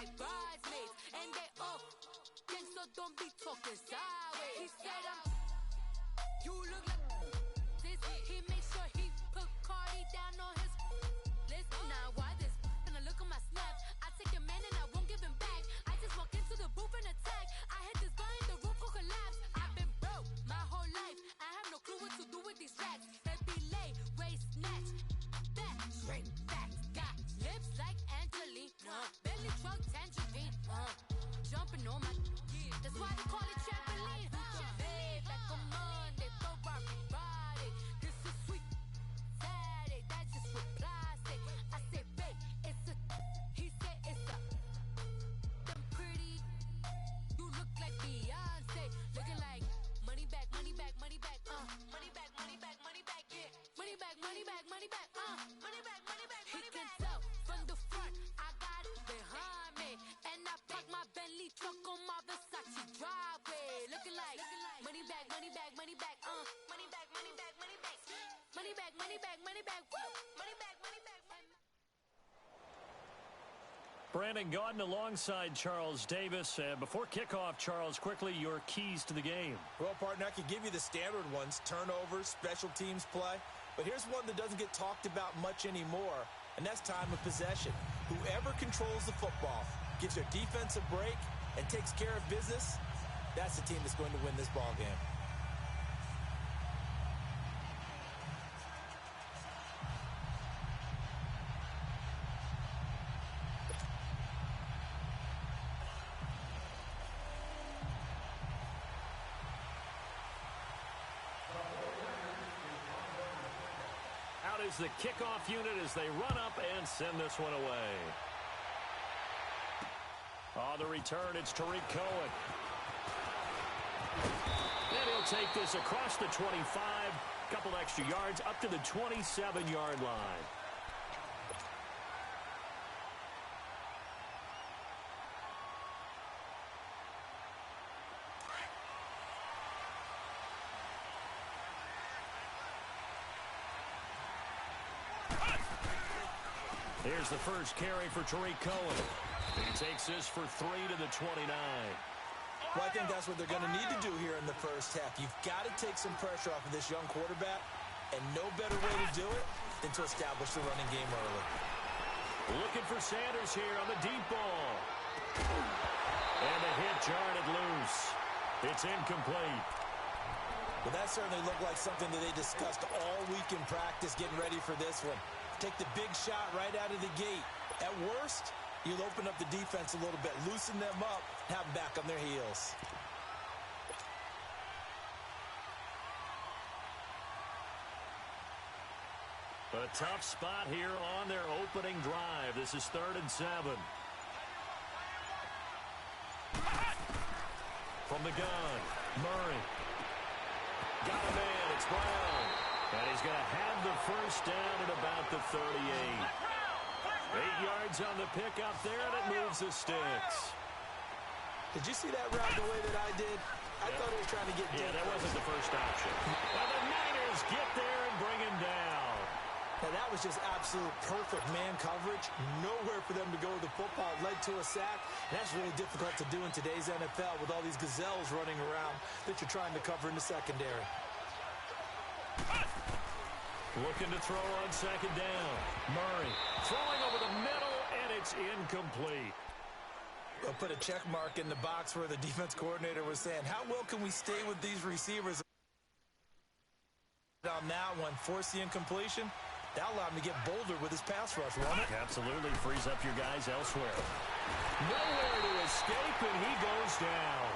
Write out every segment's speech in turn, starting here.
like bridesmaids. And they all think so, don't be talking sideways. He said, you look like this. He made sure he put Cardi down on his list. Now why this? When I look at my snaps, I take a man and I won't give him back. I just walk into the booth and attack. I hit this guy in the roof will collapse. I've been broke my whole life. I have no clue what to do with these racks. Heavy lay, waist snatch, back, straight back. Got lips like Angelina, belly truck tangerine. Jumping on my, that's why they call it trampoline. Babe, like a Monday, Ferrari body. This is sweet Saturday, that's just with plastic. I say, babe, it's a, he said it's a, them pretty. You look like Beyonce, looking like money back, money back, money back, money back, money back, money back, yeah, money back, money back, money back, money back, money back. He can tell from the front, I got it behind me, and I park my Bentley truck on my Versace driveway, looking like money back, money back, money back, money back, money back, money back, money back, money back, money back, woo, money back, money back. Brandon Gaudin alongside Charles Davis. Before kickoff, Charles, quickly, your keys to the game. Well, partner, I could give you the standard ones, turnovers, special teams play. But here's one that doesn't get talked about much anymore, and that's time of possession. Whoever controls the football, gives their defense a break, and takes care of business, that's the team that's going to win this ball game. Out is the kickoff unit as they run up and send this one away. On the return, it's Tariq Cohen. And he'll take this across the 25, couple extra yards up to the 27-yard line. Here's the first carry for Tariq Cohen. He takes this for 3 to the 29. Well, I think that's what they're going to need to do here in the first half. You've got to take some pressure off of this young quarterback, and no better way to do it than to establish the running game early. Looking for Sanders here on the deep ball. And the hit jarred it loose. It's incomplete. Well, that certainly looked like something that they discussed all week in practice getting ready for this one. Take the big shot right out of the gate. At worst, you'll open up the defense a little bit, loosen them up, have them back on their heels. A tough spot here on their opening drive. This is 3rd and 7. From the gun, Murray. Got a man, it's Brown. And he's going to have the first down at about the 38. 8 yards on the pickup there, and it moves the sticks. Did you see that route the way that I did? I thought he was trying to get deep. Yeah, that wasn't the first option. Well, the Niners get there and bring him down. Now, that was just absolute perfect man coverage. Nowhere for them to go with the football. It led to a sack. And that's really difficult to do in today's NFL with all these gazelles running around that you're trying to cover in the secondary. Looking to throw on 2nd down. Murray throwing over the middle, and it's incomplete. We'll put a check mark in the box where the defense coordinator was saying, how well can we stay with these receivers on that one? Force the incompletion. That allowed him to get bolder with his pass rush, won't it? Absolutely. Frees up your guys elsewhere. Nowhere to escape, and he goes down.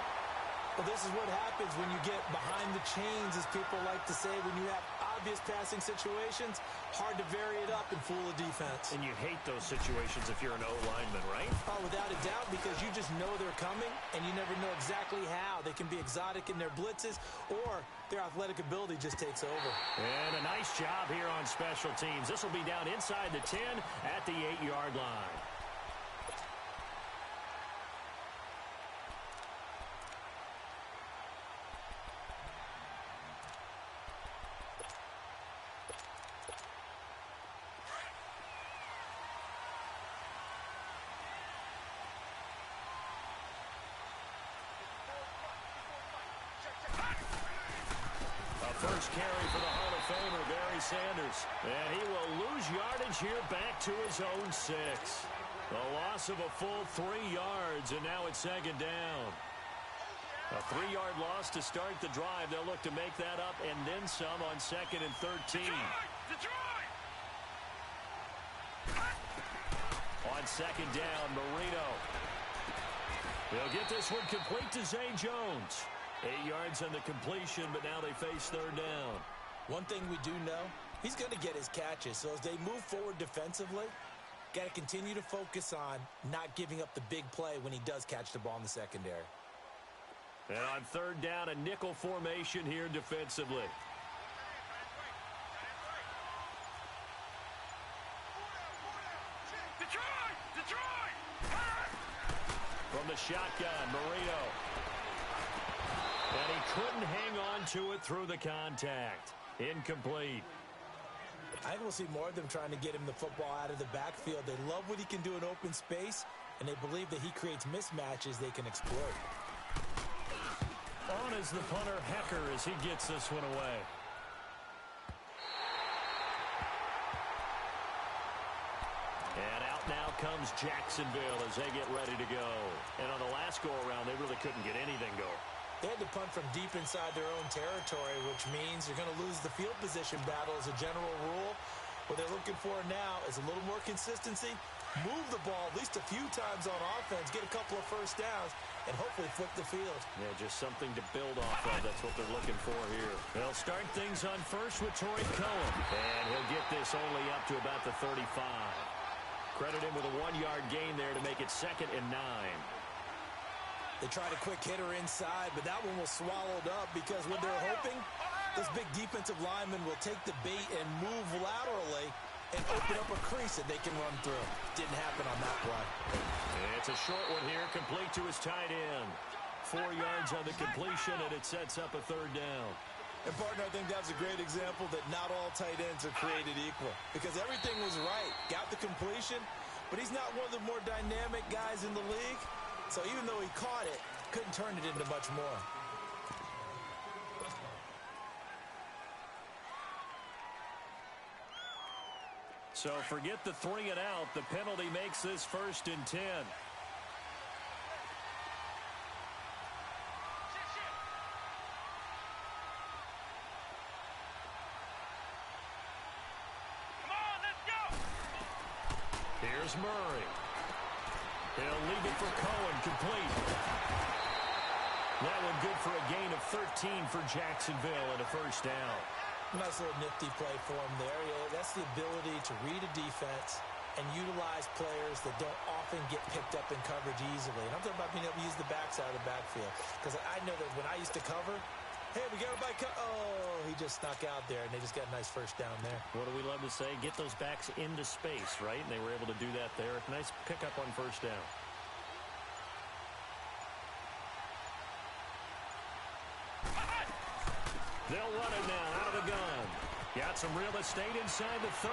Well, this is what happens when you get behind the chains, as people like to say, when you have obvious passing situations, hard to vary it up and fool a defense. And you hate those situations if you're an O-lineman, right? Oh, without a doubt, because you just know they're coming, and you never know exactly how. They can be exotic in their blitzes, or their athletic ability just takes over. And a nice job here on special teams. This will be down inside the 10 at the 8-yard line. first carry for the Hall of Famer, Barry Sanders. And he will lose yardage here back to his own 6. A loss of a full 3 yards, and now it's second down. A 3-yard loss to start the drive. They'll look to make that up and then some on 2nd and 13. On 2nd down, Marino. They'll get this one complete to Zay Jones. 8 yards on the completion, but now they face 3rd down. One thing we do know, he's going to get his catches. So as they move forward defensively, got to continue to focus on not giving up the big play when he does catch the ball in the secondary. And on 3rd down, a nickel formation here defensively. From the shotgun, Marino. And he couldn't hang on to it through the contact. Incomplete. I think we'll see more of them trying to get him the football out of the backfield. They love what he can do in open space, and they believe that he creates mismatches they can exploit. On is the punter, Hecker, as he gets this one away. And out now comes Jacksonville as they get ready to go. And on the last go-around, they really couldn't get anything going. They had to punt from deep inside their own territory, which means you're going to lose the field position battle as a general rule. What they're looking for now is a little more consistency, move the ball at least a few times on offense, get a couple of first downs, and hopefully flip the field. Yeah, just something to build off of. That's what they're looking for here. They'll start things on first with Torrey Cohen. And he'll get this only up to about the 35. Credit him with a 1-yard gain there to make it 2nd and 9. They tried a quick hitter inside, but that one was swallowed up because what they're hoping, this big defensive lineman will take the bait and move laterally and open up a crease that they can run through. Didn't happen on that play. It's a short one here, complete to his tight end. 4 yards on the completion, and it sets up a 3rd down. And, partner, I think that's a great example that not all tight ends are created equal because everything was right. Got the completion, but he's not one of the more dynamic guys in the league. So even though he caught it, couldn't turn it into much more. So forget the 3 and out. The penalty makes this 1st and 10. Here's Murray. He'll leave it for Cohen, complete. That one good for a gain of 13 for Jacksonville and a 1st down. Nice little nifty play for him there. Yeah, that's the ability to read a defense and utilize players that don't often get picked up in coverage easily. And I'm talking about being able to use the backside of the backfield. Because I know that when I used to cover, hey, we got everybody oh, he just snuck out there, and they just got a nice 1st down there. What do we love to say? Get those backs into space, right? And they were able to do that there. Nice pickup on 1st down. They'll run it now out of the gun. Got some real estate inside the 30.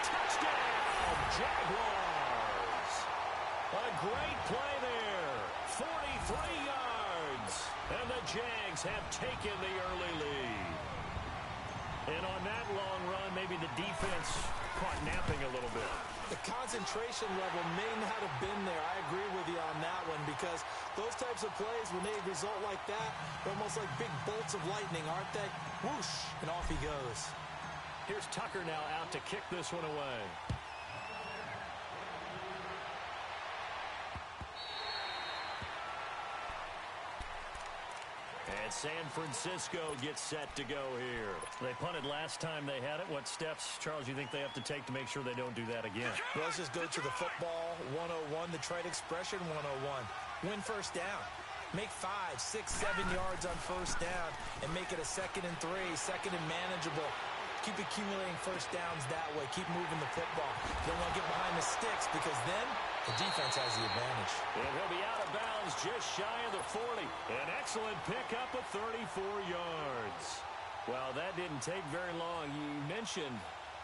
Touchdown, Jaguars. A great play there. 43 yards. And the Jags have taken the early lead. And on that long run, maybe the defense caught napping a little bit. The concentration level may not have been there. I agree with you on that one because those types of plays, when they result like that, they're almost like big bolts of lightning, aren't they? Whoosh, and off he goes. Here's Tucker now out to kick this one away. And San Francisco gets set to go here. They punted last time they had it. What steps, Charles, you think they have to take to make sure they don't do that again? Well, let's just go to the football 101, the trade expression 101. Win 1st down. Make 5, 6, 7 yards on 1st down and make it a 2nd and 3, 2nd and manageable. Keep accumulating 1st downs that way. Keep moving the football. You don't want to get behind the sticks because then the defense has the advantage. And he'll be out of bounds just shy of the 40. An excellent pickup of 34 yards. Well, that didn't take very long. You mentioned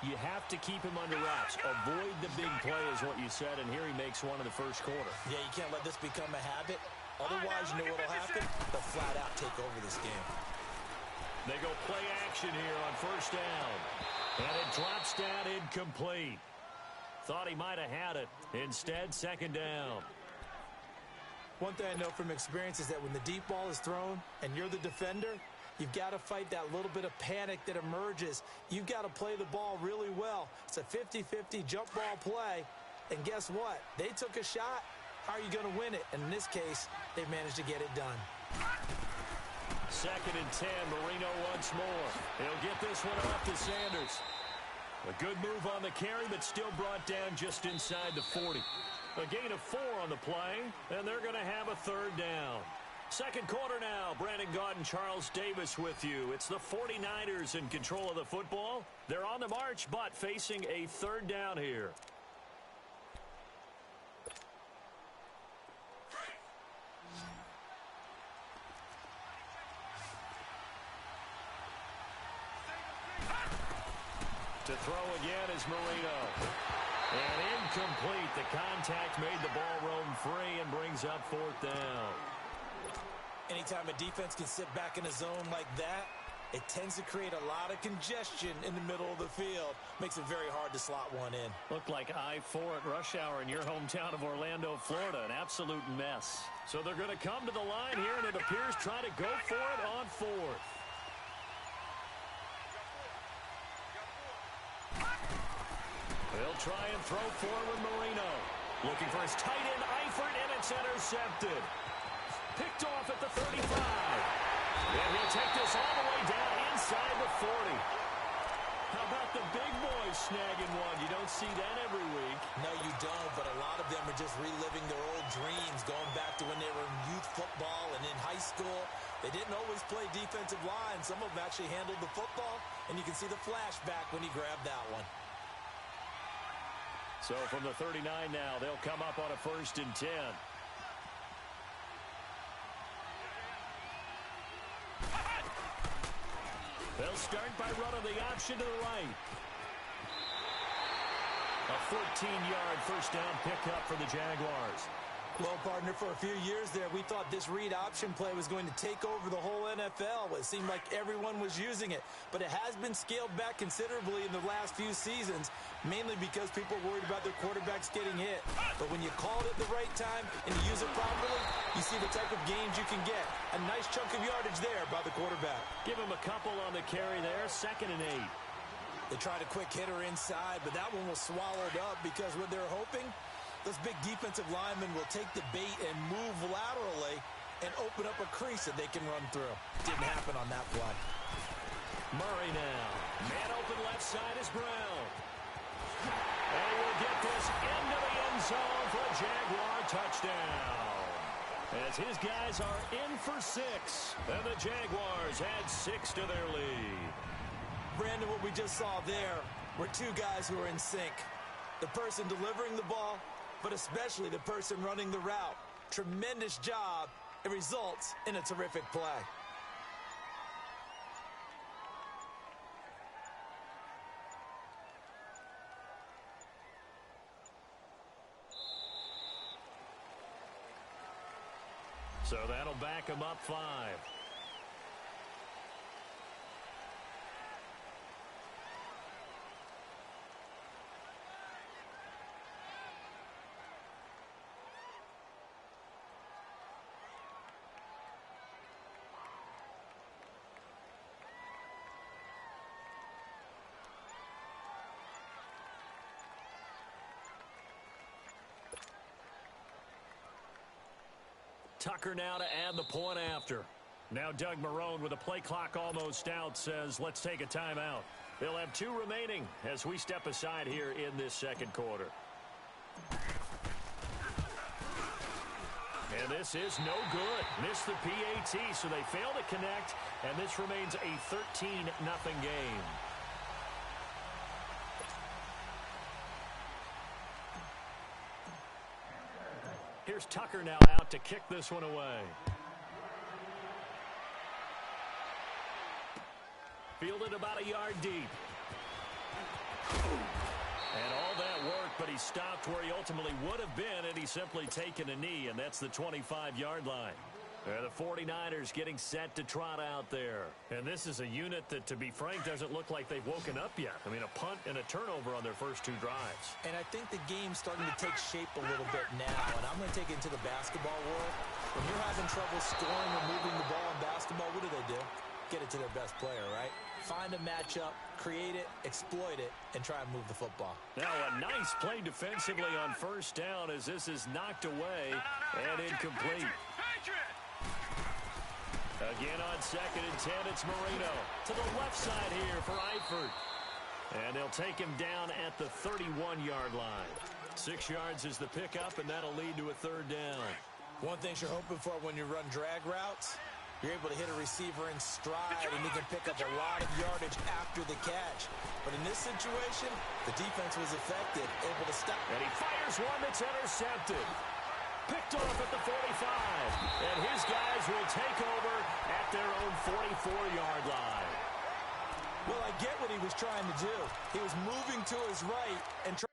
you have to keep him under wraps. Avoid the big play is what you said, and here he makes one in the 1st quarter. Yeah, you can't let this become a habit. Otherwise, you know what will happen? They'll flat out take over this game. They go play action here on first down. And it drops down incomplete. Thought he might have had it. Instead, second down. One thing I know from experience is that when the deep ball is thrown and you're the defender, you've got to fight that little bit of panic that emerges. You've got to play the ball really well. It's a 50-50 jump ball play. And guess what? They took a shot. How are you going to win it? And in this case, they managed to get it done. 2nd and 10, Marino once more. He'll get this one off to Sanders. A good move on the carry, but still brought down just inside the 40. A gain of 4 on the play, and they're going to have a third down. Second quarter now. Brandon Gaudin and Charles Davis with you. It's the 49ers in control of the football. They're on the march, but facing a third down here. To throw again is Marino. And incomplete. The contact made the ball roam free and brings up 4th down. Anytime a defense can sit back in a zone like that, it tends to create a lot of congestion in the middle of the field. Makes it very hard to slot one in. Looked like I-4 at rush hour in your hometown of Orlando, Florida. An absolute mess. So they're going to come to the line here, and it appears try to go for it on 4th. They'll try and throw forward Marino. Looking for his tight end, Eifert, and it's intercepted. Picked off at the 35. And he'll take this all the way down inside the 40. How about the big boys snagging one? You don't see that every week. No, you don't, but a lot of them are just reliving their old dreams, going back to when they were in youth football and in high school. They didn't always play defensive line. Some of them actually handled the football, and you can see the flashback when he grabbed that one. So from the 39 now, they'll come up on a 1st and 10. They'll start by running the option to the right. A 14-yard first down pickup for the Jaguars. Well, partner, for a few years there, we thought this read option play was going to take over the whole NFL. It seemed like everyone was using it. But it has been scaled back considerably in the last few seasons, mainly because people are worried about their quarterbacks getting hit. But when you call it at the right time and you use it properly, you see the type of gains you can get. A nice chunk of yardage there by the quarterback. Give him a couple on the carry there, 2nd and 8. They tried a quick hitter inside, but that one was swallowed up because what they're hoping, those big defensive linemen will take the bait and move laterally and open up a crease that they can run through. Didn't happen on that play. Murray now. Man open left side is Brown. And he will get this into the end zone for a Jaguar touchdown. As his guys are in for 6. And the Jaguars add 6 to their lead. Brandon, what we just saw there were two guys who are in sync. The person delivering the ball, but especially the person running the route. Tremendous job. It results in a terrific play. So that'll back him up 5. Tucker now to add the point after. Now Doug Marrone with a play clock almost out says, let's take a timeout. They'll have 2 remaining as we step aside here in this second quarter. And this is no good. Missed the PAT, so they fail to connect, and this remains a 13-0 game. Here's Tucker now out to kick this one away. Fielded about a yard deep. And all that work, but he stopped where he ultimately would have been, and he's simply taken a knee, and that's the 25-yard line. And the 49ers getting set to trot out there. And this is a unit that, to be frank, doesn't look like they've woken up yet. I mean, a punt and a turnover on their first 2 drives. And I think the game's starting to take shape a little bit now. And I'm going to take it into the basketball world. When you're having trouble scoring or moving the ball in basketball, what do? Get it to their best player, right? Find a matchup, create it, exploit it, and try and move the football. Now a nice play defensively on first down as this is knocked away and incomplete. Again on 2nd and 10, it's Marino. To the left side here for Eifert. And they'll take him down at the 31-yard line. 6 yards is the pickup, and that'll lead to a 3rd down. One thing you're hoping for when you run drag routes, you're able to hit a receiver in stride, and he can pick up a lot of yardage after the catch. But in this situation, the defense was effective, able to stop. And he fires one that's intercepted. Picked off at the 45. And his guys will take over at their own 44-yard line. Well, I get what he was trying to do. He was moving to his right and trying.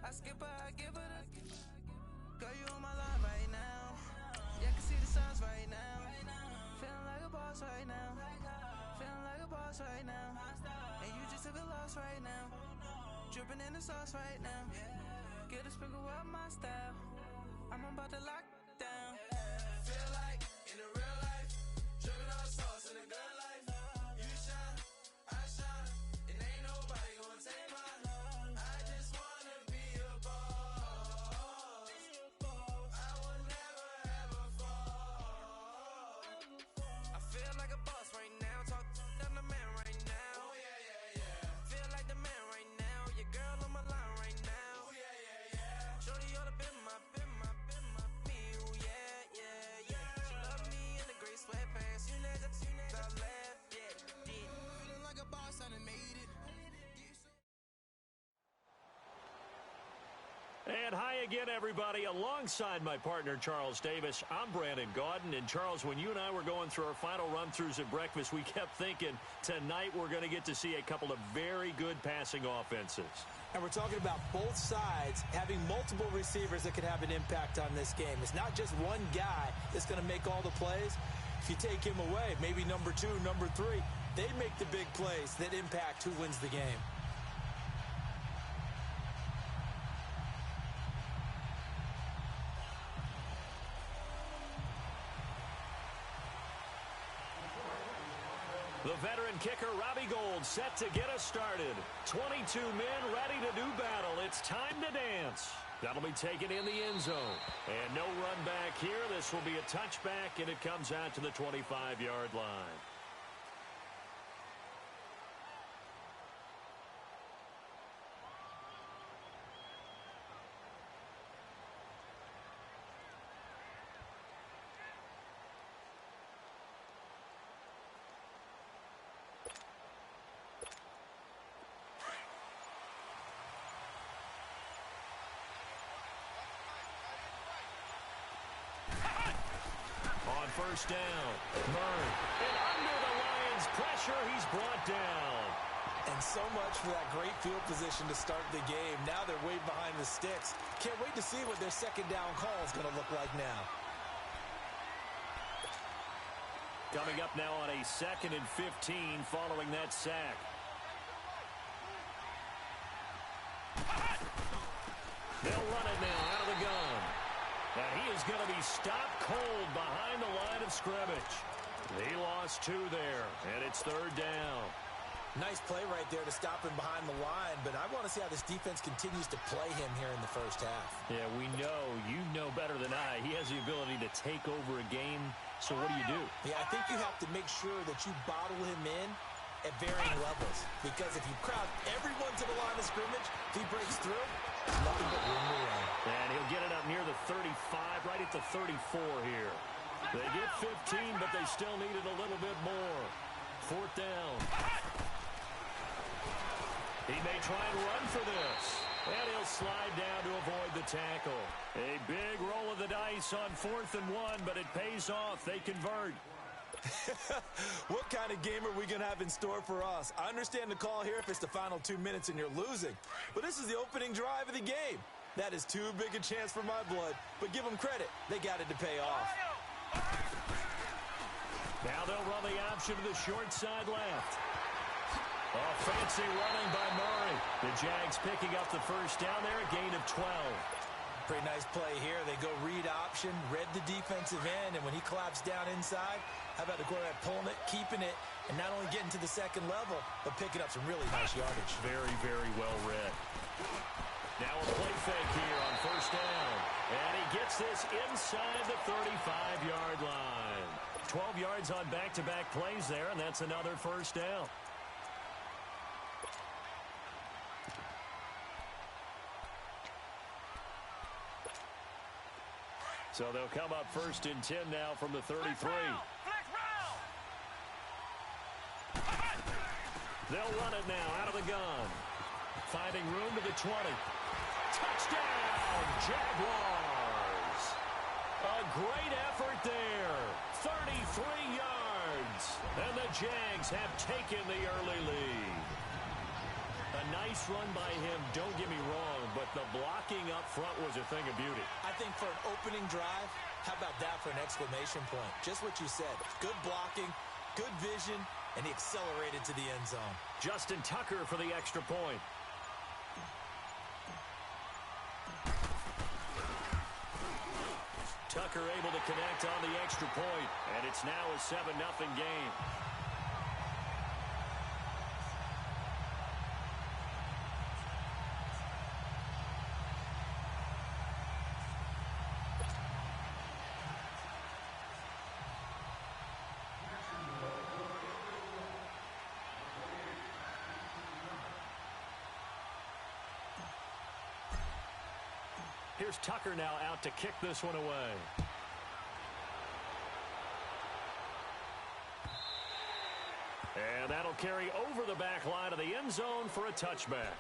I skip her, I give her the. Girl, you on my line right now. Yeah, I can see the signs right now. Feeling like a boss right now. Feeling like a boss right now. And you just took a loss right now. Dripping in the sauce right now. Get a sprinkle up my style. I'm about to lock down. Feel like in the real life, dripping on sauce in the good life. You shine, I shine, and ain't nobody gonna take my. And hi again, everybody. Alongside my partner, Charles Davis, I'm Brandon Gaudin. And, Charles, when you and I were going through our final run-throughs at breakfast, we kept thinking tonight we're going to get to see a couple of very good passing offenses. And we're talking about both sides having multiple receivers that could have an impact on this game. It's not just one guy that's going to make all the plays. If you take him away, maybe number 2, number 3, they make the big plays that impact who wins the game. The veteran kicker, Robbie Gould, set to get us started. 22 men ready to do battle. It's time to dance. That'll be taken in the end zone. And no run back here. This will be a touchback, and it comes out to the 25-yard line. On first down, Murray. And under the Lions' pressure, he's brought down. And so much for that great field position to start the game. Now they're way behind the sticks. Can't wait to see what their second down call is going to look like now. Coming up now on a 2nd and 15 following that sack. They'll run it now out of the gun. And he is going to be stopped cold behind the line of scrimmage. He lost 2 there, and it's 3rd down. Nice play right there to stop him behind the line, but I want to see how this defense continues to play him here in the first half. Yeah, we know. You know better than I. He has the ability to take over a game, so what do? Yeah, I think you have to make sure that you bottle him in at varying levels, because if you crowd everyone to the line of scrimmage, if he breaks through, there's nothing but room to run. And he'll get it up near the 35, right at the 34 here. They get 15, but they still needed a little bit more. 4th down. He may try and run for this. And he'll slide down to avoid the tackle. A big roll of the dice on 4th and 1, but it pays off. They convert. What kind of game are we going to have in store for us? I understand the call here if it's the final 2 minutes and you're losing. But this is the opening drive of the game. That is too big a chance for my blood. But give them credit. They got it to pay off. Now they'll run the option to the short side left. Oh, fancy running by Murray. The Jags picking up the first down there, a gain of 12. Pretty nice play here. They go read option, read the defensive end, and when he collapsed down inside, how about the quarterback pulling it, keeping it, and not only getting to the second level, but picking up some really nice yardage. Very, very well read. Now a play fake here on first down. And he gets this inside the 35-yard line. 12 yards on back-to-back plays there, and that's another first down. So they'll come up 1st and 10 now from the 33. They'll run it now out of the gun. Finding room to the 20. Touchdown, Jaguars. A great effort there. 33 yards. And the Jags have taken the early lead. A nice run by him, don't get me wrong, but the blocking up front was a thing of beauty. I think for an opening drive, how about that for an exclamation point? Just what you said. Good blocking, good vision, and he accelerated to the end zone. Justin Tucker for the extra point. Tucker able to connect on the extra point, and it's now a 7-0 game. Here's Tucker now out to kick this one away. And that'll carry over the back line of the end zone for a touchback.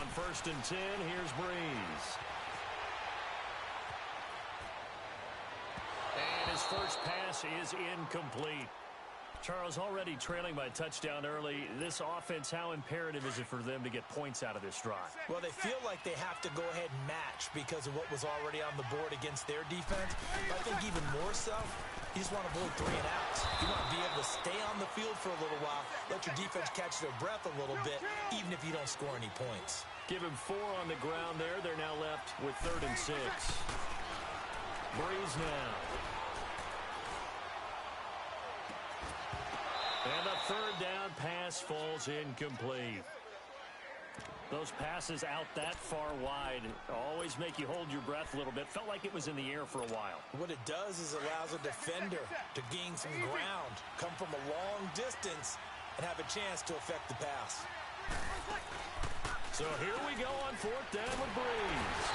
On 1st and 10, here's Breeze. And his first pass is incomplete. Charles, already trailing by a touchdown early. This offense, how imperative is it for them to get points out of this drive? Well, they feel like they have to go ahead and match because of what was already on the board against their defense. But I think even more so, you just want to avoid 3 and outs. You want to be able to stay on the field for a little while, let your defense catch their breath a little bit, even if you don't score any points. Give him 4 on the ground there. They're now left with 3rd and 6. Breeze now. And the 3rd down pass falls incomplete. Those passes out that far wide always make you hold your breath a little bit. Felt like it was in the air for a while. What it does is allows a defender to gain some ground, come from a long distance, and have a chance to affect the pass. So here we go on 4th down with Breeze.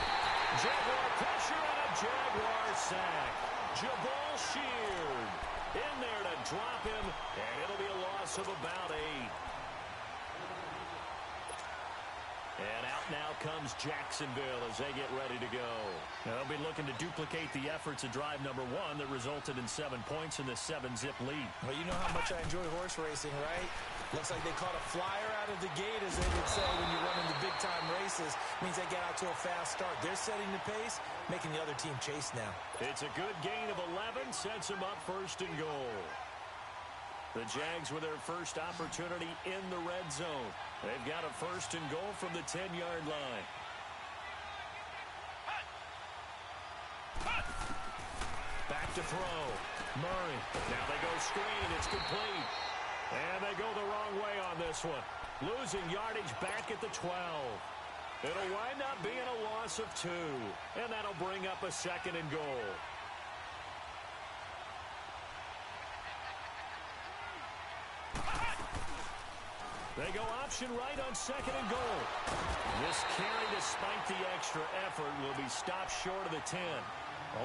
Jaguar pressure and a Jaguar sack. Jabal Sheard in there to drop him, and it'll be a loss of about 8. And out now comes Jacksonville as they get ready to go. Now they'll be looking to duplicate the efforts of drive number 1 that resulted in 7 points in the 7-zip lead. Well, you know how much I enjoy horse racing, right? Looks like they caught a flyer out of the gate, as they would say when you're running the big-time races. Means they get out to a fast start. They're setting the pace, making the other team chase now. It's a good gain of 11, sets them up 1st and goal. The Jags with their first opportunity in the red zone. They've got a 1st and goal from the 10-yard line. Back to throw. Murray. Now they go screen. It's complete. And they go the wrong way on this one. Losing yardage back at the 12. It'll wind up being a loss of 2. And that'll bring up a 2nd and goal. They go option right on 2nd and goal. This carry, despite the extra effort, will be stopped short of the 10.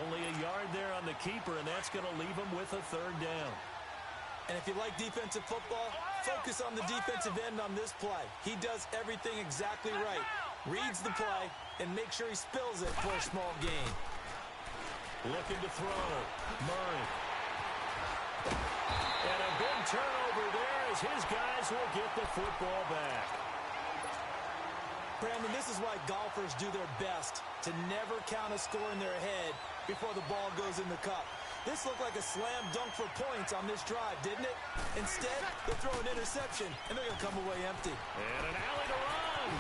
Only a yard there on the keeper, and that's going to leave them with a 3rd down. And if you like defensive football, focus on the defensive end on this play. He does everything exactly right. Reads the play and make sure he spills it for a small gain. Looking to throw. Murray. And a big turnover there as his guys will get the football back. Brandon, this is why golfers do their best to never count a score in their head before the ball goes in the cup. This looked like a slam dunk for points on this drive, didn't it? Instead, they throw an interception, and they're going to come away empty. And an alley to run.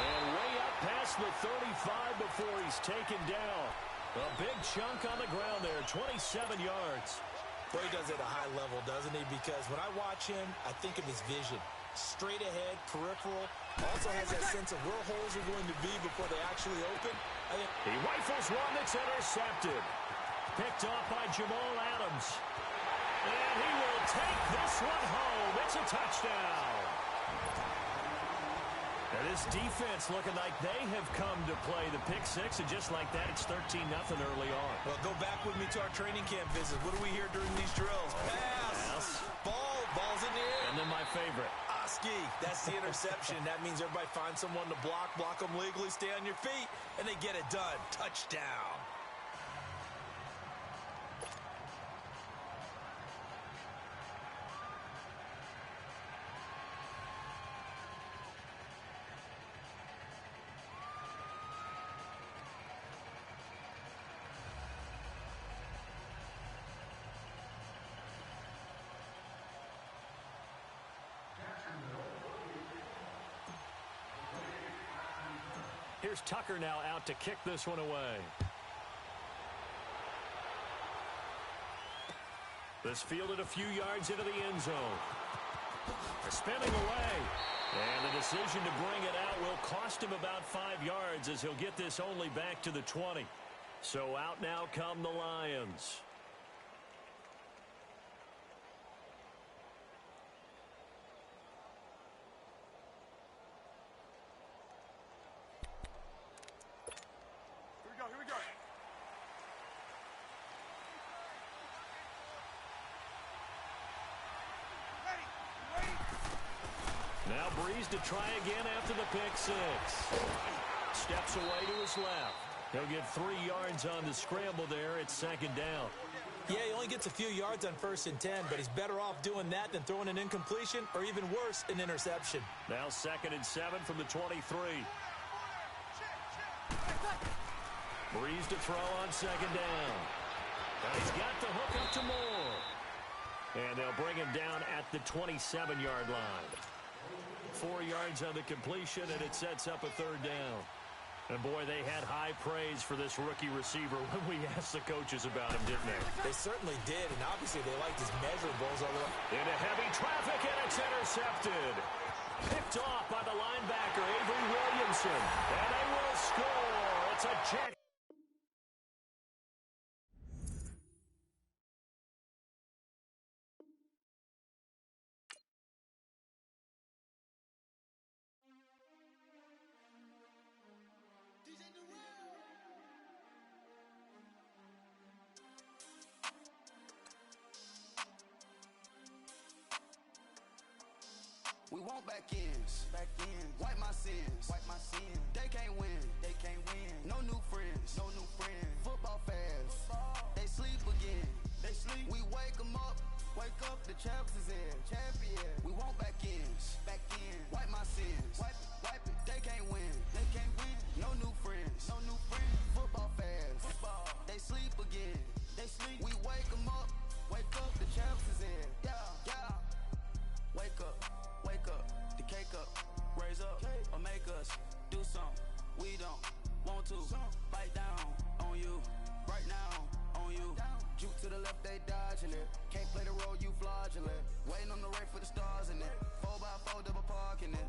And way up past the 35 before he's taken down. A big chunk on the ground there, 27 yards. Well, he does it at a high level, doesn't he? Because when I watch him, I think of his vision. Straight ahead, peripheral. Also has that sense of where holes are going to be before they actually open. He rifles one that's intercepted. Picked off by Jamal Adams. And he will take this one home. It's a touchdown. And this defense looking like they have come to play the pick 6, and just like that, it's 13-0 early on. Well, go back with me to our training camp visit. What do we hear during these drills? Pass. Ball's in the air. And then my favorite. Oski. That's the interception. That means everybody finds someone to block them legally, stay on your feet, and they get it done. Touchdown. Here's Tucker now out to kick this one away. This fielded a few yards into the end zone. Spinning away. And the decision to bring it out will cost him about 5 yards as he'll get this only back to the 20. So out now come the Lions. Here we go. Now Breeze to try again after the pick 6. Steps away to his left. He'll get 3 yards on the scramble there. It's 2nd down. Yeah, he only gets a few yards on 1st and 10, but he's better off doing that than throwing an incompletion or even worse, an interception. Now 2nd and 7 from the 23. Breeze to throw on 2nd down. Now he's got the hook up to Moore. And they'll bring him down at the 27-yard line. 4 yards on the completion, and it sets up a 3rd down. And, boy, they had high praise for this rookie receiver when we asked the coaches about him, didn't they? They certainly did, and obviously they liked his measurables. Into heavy traffic, and it's intercepted. Picked off by the linebacker, Avery Williamson. And they will score. It's a check. We want back ends. Wipe my sins. They can't win. No new friends. Football fans. They sleep again. We wake them up. The champs is in. We want back ends. Wipe my sins. Wipe it. They can't win. No new friends. Football fans. They sleep again. We wake them up. The champs is in. Yeah. Wake up, the cake up, raise up, or make us do something we don't want to. Bite down on you, right now on you. Juke to the left, they dodging it. Can't play the role, you fraudulent. Waiting on the right for the stars in it. 4x4 double parking it.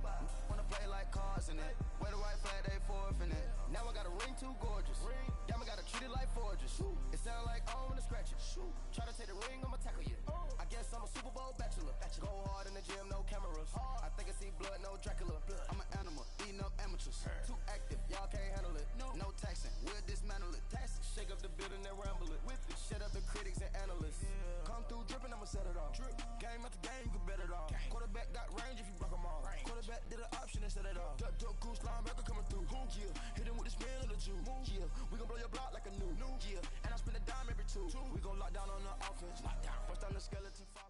Wanna play like cars in it. Wear the white flag, they forfeiting it. Now I got a ring too gorgeous. Diamond gotta treat it like forges. It sound like I wanna scratch it. Try to take the ring, I'ma tackle you. I guess I'm a Super Bowl bachelor. Go hard in the gym, no cameras. I think I see blood, no Dracula. I'm an animal, eating up amateurs. Too active, y'all can't handle it. No taxing, we'll dismantle it. Shake up the building and ramble it. Whip it, shut up the critics and analysts. Come through dripping, I'ma set it off. Game after game, you can bet it off. Quarterback got range if you block them all. Quarterback did an option and set it off. Duck goose linebacker coming through. Yeah, hit him with the spin of the Jew. Yeah, we gon' blow your block like a new. Yeah, and I spend a dime every two. We gon' lock down on the offense. First down the skeleton fossil.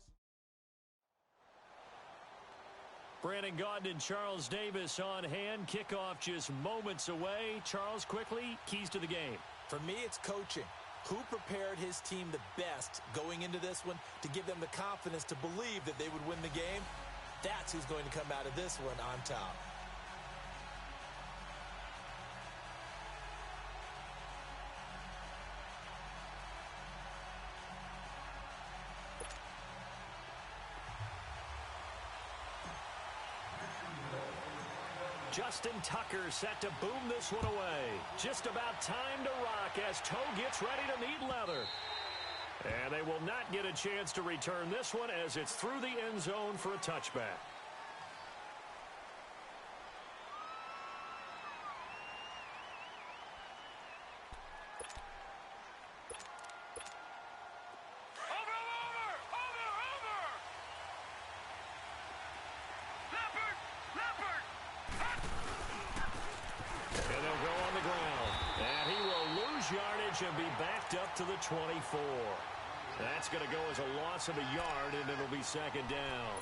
Brandon Gaudin and Charles Davis on hand. Kickoff just moments away. Charles, quickly, keys to the game. For me, it's coaching. Who prepared his team the best going into this one to give them the confidence to believe that they would win the game? That's who's going to come out of this one on top. Justin Tucker set to boom this one away. Just about time to rock as Toe gets ready to meet leather. And they will not get a chance to return this one as it's through the end zone for a touchback. And be backed up to the 24. That's going to go as a loss of a yard, and it'll be second down.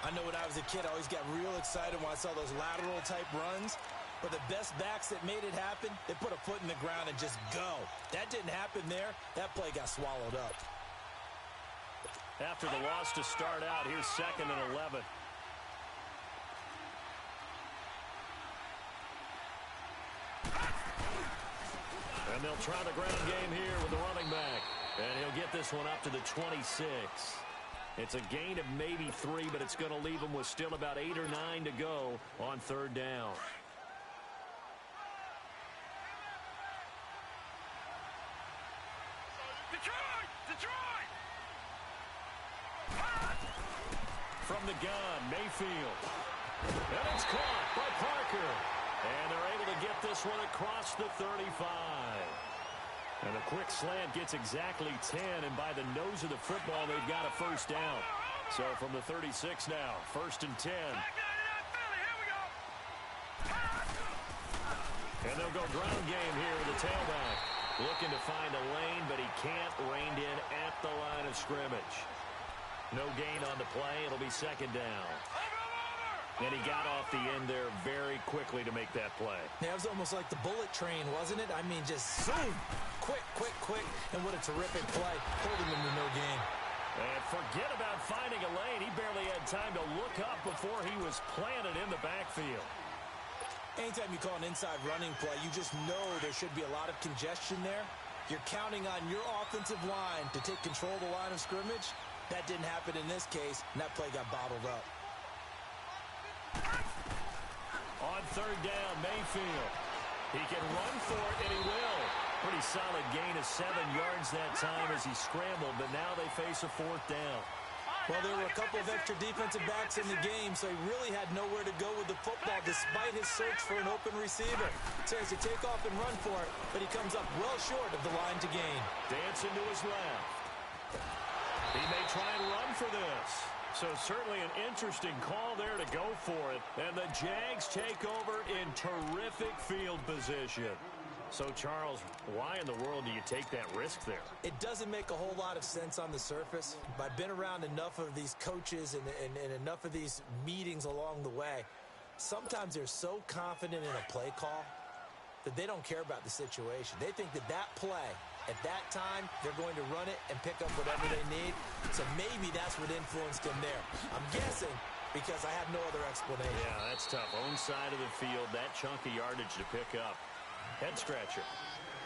I know when I was a kid, I always got real excited when I saw those lateral-type runs. But the best backs that made it happen, they put a foot in the ground and just go. That didn't happen there. That play got swallowed up. After the loss to start out, here's 2nd and 11. And they'll try the ground game here with the running back. And he'll get this one up to the 26. It's a gain of maybe 3, but it's going to leave him with still about 8 or 9 to go on 3rd down. Detroit! From the gun, Mayfield. And it's caught by Parker. And they're able to get this one across the 35. And a quick slant gets exactly 10, and by the nose of the football, they've got a first down. So from the 36 now, 1st and 10. And they'll go ground game here with the tailback. Looking to find a lane, but he can't. Reined in at the line of scrimmage. No gain on the play. It'll be 2nd down. And he got off the end there very quickly to make that play. Yeah, it was almost like the bullet train, wasn't it? I mean, just zoom. Quick. And what a terrific play. Holding him to no gain. And forget about finding a lane. He barely had time to look up before he was planted in the backfield. Anytime you call an inside running play, you just know there should be a lot of congestion there. You're counting on your offensive line to take control of the line of scrimmage. That didn't happen in this case, and that play got bottled up. On third down, Mayfield. He can run for it, and he will. Pretty solid gain of 7 yards that time as he scrambled, but now they face a 4th down. Well, there were a couple of extra defensive backs in the game, so he really had nowhere to go with the football despite his search for an open receiver. Tries to take off and run for it, but he comes up well short of the line to gain. Dancing to his left. He may try and run for this. So certainly an interesting call there to go for it. And the Jags take over in terrific field position. So, Charles, why in the world do you take that risk there? It doesn't make a whole lot of sense on the surface, but I've been around enough of these coaches and enough of these meetings along the way. Sometimes they're so confident in a play call that they don't care about the situation. They think that that play, at that time, they're going to run it and pick up whatever they need. So maybe that's what influenced him there. I'm guessing because I have no other explanation. Yeah, that's tough. Own side of the field, that chunk of yardage to pick up. Head scratcher.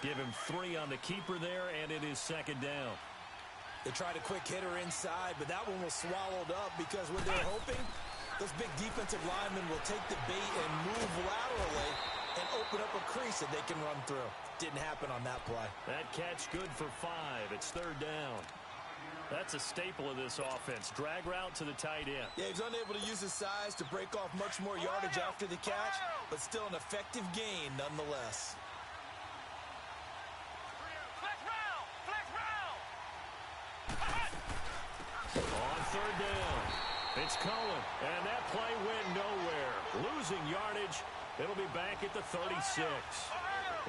Give him 3 on the keeper there, and it is 2nd down. They tried a quick hitter inside, but that one was swallowed up because what they're hoping, those big defensive linemen will take the bait and move laterally and open up a crease that they can run through. Didn't happen on that play. That catch good for 5. It's 3rd down. That's a staple of this offense. Drag route to the tight end. Yeah, he's unable to use his size to break off much more yardage after the catch, but still an effective gain nonetheless. On 3rd down, it's Cohen, and that play went nowhere. Losing yardage, it'll be back at the 36.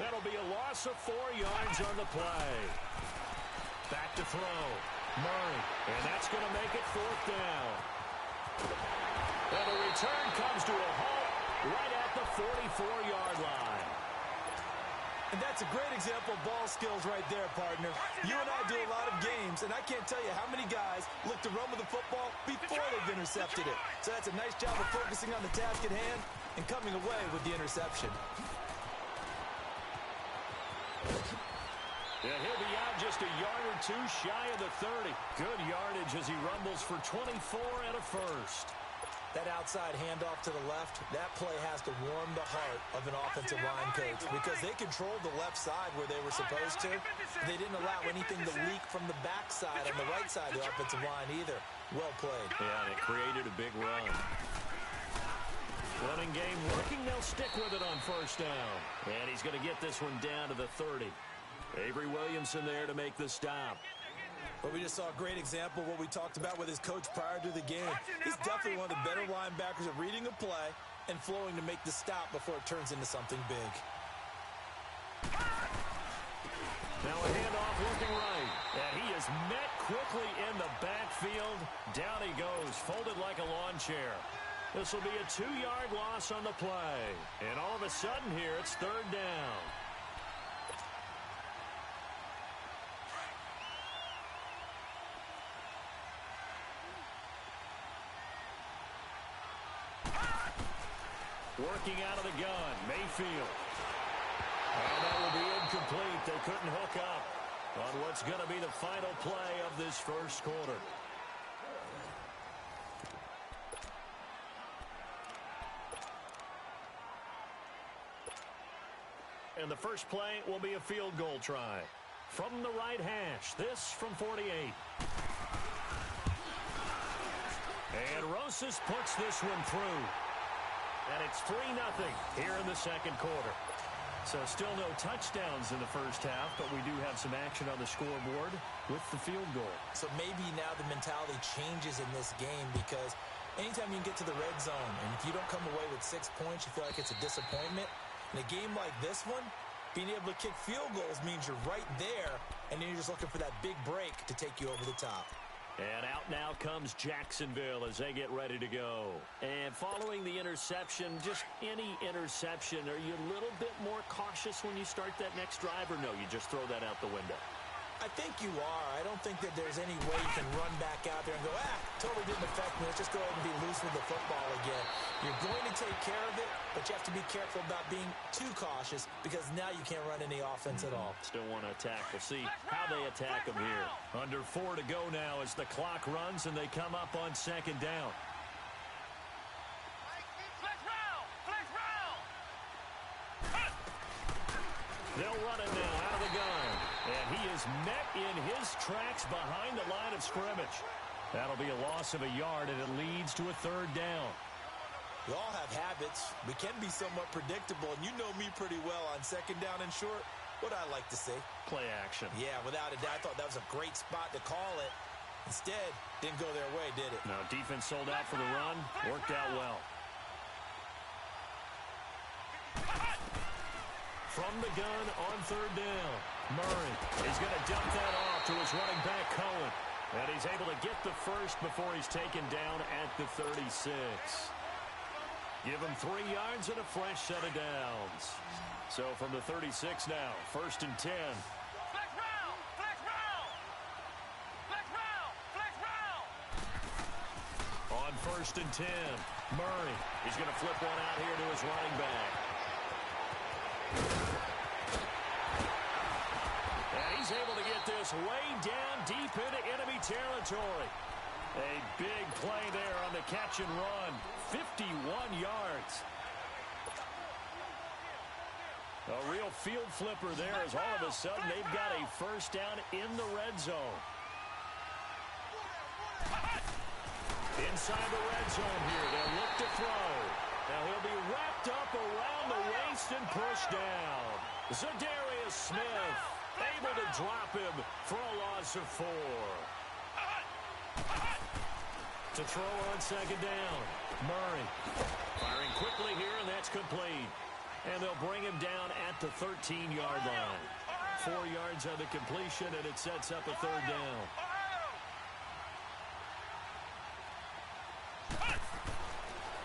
That'll be a loss of 4 yards on the play. Back to throw. Murray, and that's going to make it 4th down. And the return comes to a halt right at the 44-yard line. And that's a great example of ball skills right there, partner. You and I do a lot of games, and I can't tell you how many guys look to run with the football before they've intercepted it. So that's a nice job of focusing on the task at hand and coming away with the interception. Yeah, he'll be out just a yard or 2 shy of the 30. Good yardage as he rumbles for 24 and a first. That outside handoff to the left, that play has to warm the heart of an offensive line coach because they controlled the left side where they were supposed to. They didn't allow anything to leak from the backside on the right side of the offensive line either. Well played. Yeah, and it created a big run. Running game working. They'll stick with it on 1st down. And he's going to get this one down to the 30. Avery Williamson there to make the stop. But we just saw a great example of what we talked about with his coach prior to the game. He's definitely one of the better linebackers at reading a play and flowing to make the stop before it turns into something big. Now a handoff looking right. And he is met quickly in the backfield. Down he goes, folded like a lawn chair. This will be a 2-yard loss on the play. And all of a sudden here, it's 3rd down. Working out of the gun, Mayfield. And that will be incomplete. They couldn't hook up on what's going to be the final play of this first quarter. And the first play will be a field goal try. From the right hash, this from 48. And Rosas puts this one through. And it's 3-0 here in the second quarter. So still no touchdowns in the first half, but we do have some action on the scoreboard with the field goal. So maybe now the mentality changes in this game because anytime you can get to the red zone, and if you don't come away with 6 points, you feel like it's a disappointment. In a game like this one, being able to kick field goals means you're right there, and then you're just looking for that big break to take you over the top. And out now comes Jacksonville as they get ready to go. And following the interception, just any interception, are you a little bit more cautious when you start that next drive, or no, you just throw that out the window? I think you are. I don't think that there's any way you can run back out there and go, totally didn't affect me. Let's just go ahead and be loose with the football again. You're going to take care of it, but you have to be careful about being too cautious because now you can't run any offense at all. Still want to attack. We'll see how they attack them here. Under 4 to go now as the clock runs and they come up on 2nd down. They'll run it now out of the gun. And he is met in his tracks behind the line of scrimmage. That'll be a loss of a yard, and it leads to a third down. We all have habits. We can be somewhat predictable, and you know me pretty well on second down and short. What I like to say? Play action. Yeah, without a doubt, I thought that was a great spot to call it. Instead, didn't go their way, did it? No, defense sold out for the run. Worked out well. From the gun on third down, Murray is going to dump that off to his running back, Cohen. And he's able to get the first before he's taken down at the 36. Give him 3 yards and a fresh set of downs. So from the 36 now, 1st and 10. Flex round! Flex round! Flex round! Flex round! On 1st and 10, Murray. He's going to flip one out here to his running back. And he's able to get this way down deep into enemy territory. A big play there on the catch and run. 51 yards. A real field flipper there as all of a sudden they've got a first down in the red zone. Inside the red zone here, they'll look to throw. Now he'll be wrapped up around the waist and pushed down. Zadarius Smith able to drop him for a loss of 4. To throw on second down, Murray firing quickly here, and that's complete. And they'll bring him down at the 13-yard line. 4 yards on the completion, and it sets up a third down.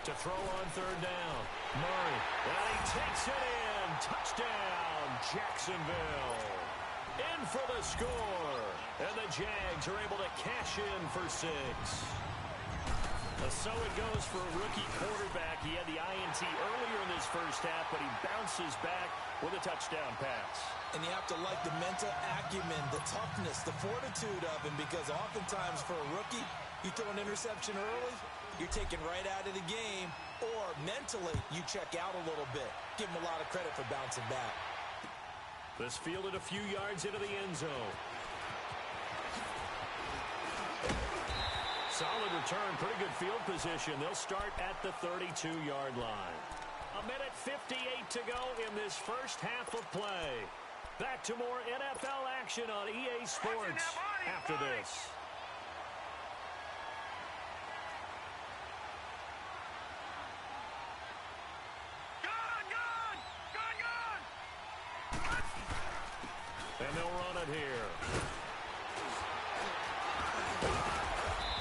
To throw on third down, Murray. And he takes it in. Touchdown, Jacksonville. In for the score. And the Jags are able to cash in for 6. So it goes for a rookie quarterback. He had the INT earlier in this first half, but he bounces back with a touchdown pass. And you have to like the mental acumen, the toughness, the fortitude of him, because oftentimes for a rookie, you throw an interception early, you're taken right out of the game, or mentally you check out a little bit. Give him a lot of credit for bouncing back. This fielded a few yards into the end zone. Solid return, pretty good field position. They'll start at the 32-yard line. 1:58 to go in this first half of play. Back to more NFL action on EA Sports after this. And they'll run it here.